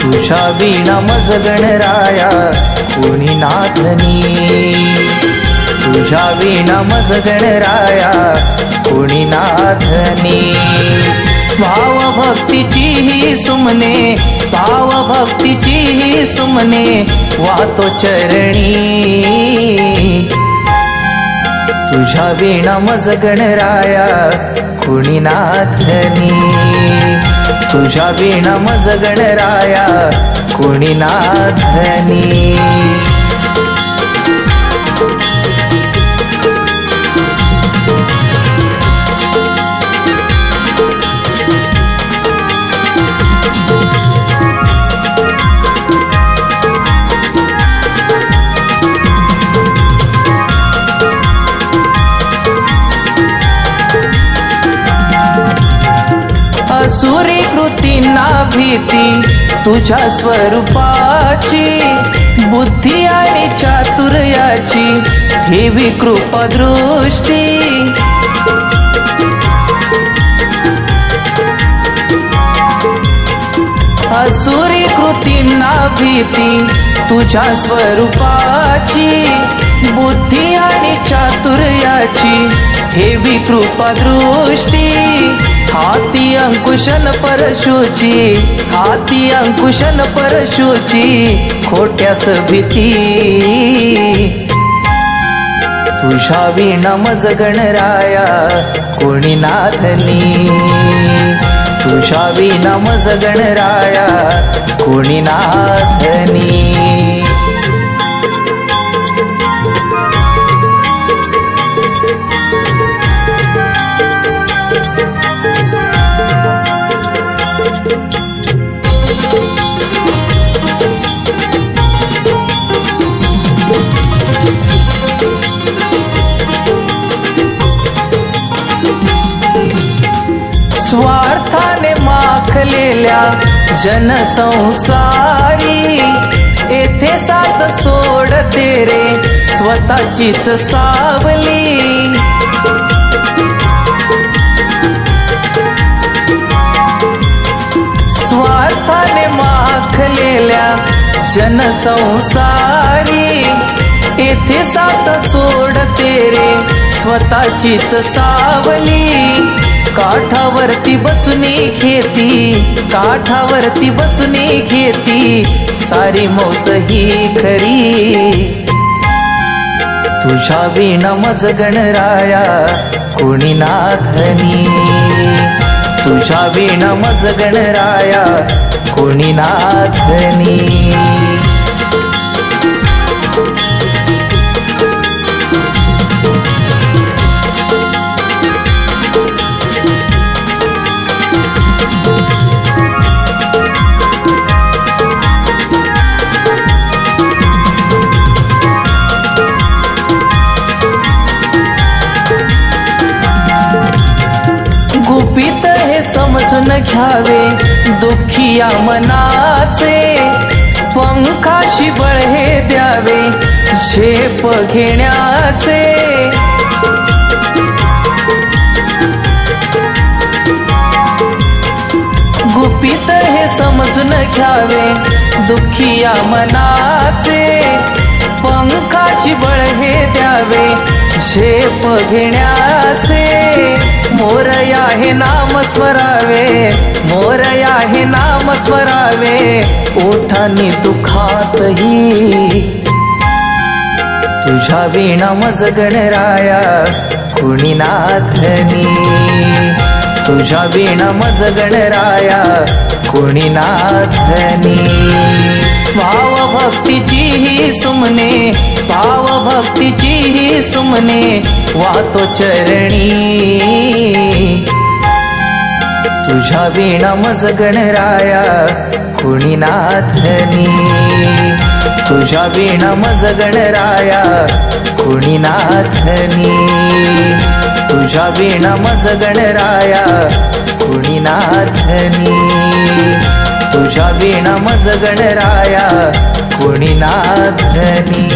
तुझ्या विना मज गणराया कोणी नाथनी, तुझ्या विना मज गणराया कोणी नाथनी। भाव भक्तीची ही सुमने, भाव भक्तीची ही सुमने वाहतो चरणी। तुझ्या विना मज गणराया कोणी नाथनी, तुझ्या विना मज गणराया कोणी नाथनी। असुरी कृतींना भीती तुझ्या स्वरूपाची, बुद्धी आणि चातुर्याची ठेवी कृपा दृष्टी। असुरी कृतींना भीती तुझ्या स्वरूपाची, बुद्धी आणि चातुर्याची ठेवी कृपा दृष्टी। हाती अंकुशन परशुची, हाती अंकुशन परशुची खोट्यास भीती। तुझ्या विना मज गणराया कोणी नाथनी, तुझ्या विना मज गणराया कोणी नाथनी। स्वार्थाने माखलेल्या जनसंसारी, येथे साथ सोडते रे स्वतःचीच सावली। स्वार्थाने माखलेल्या जनसंसारी, येथे साथ सोडते रे स्वतःचीच सावली। काठावरती बसूनी खेती, काठावरती बसूनी खेती सारी मौज ही खरी। तुझ्या विना मज गणराया कोणी नाथनी, तुझ्या विना मज गणराया कोणी नाथनी। गुपित हे समजून घ्यावे दुःखिया मनाचे, पंखाशी बळ हे द्यावे झेप घेण्याचे। गुपित हे समजून घ्यावे दुःखिया मनाचे, पंखाशी बळ हे द्यावे झेप घेण्याचे। मोरया हे नाम स्मरावे, मोरया हे नाम स्मरावे ओठांनी दुखातही। तुझ्या विना मज गणराया कोणी नाथनी, तुझ्या विना मज गणराया कोणी नाथनी। भाव भक्तीची ही सुमने, भाव भक्तीची ही सुमने वाहतो चरणी। तुझ्या विना मज गणराया कोणी नाथनी, तुझ्या विना मज गणराया कोणी नाथनी। तुझ्या विना मज गणराया कोणी नाथनी। तुझ्या विणा मज गणराया कुणी नाथनी.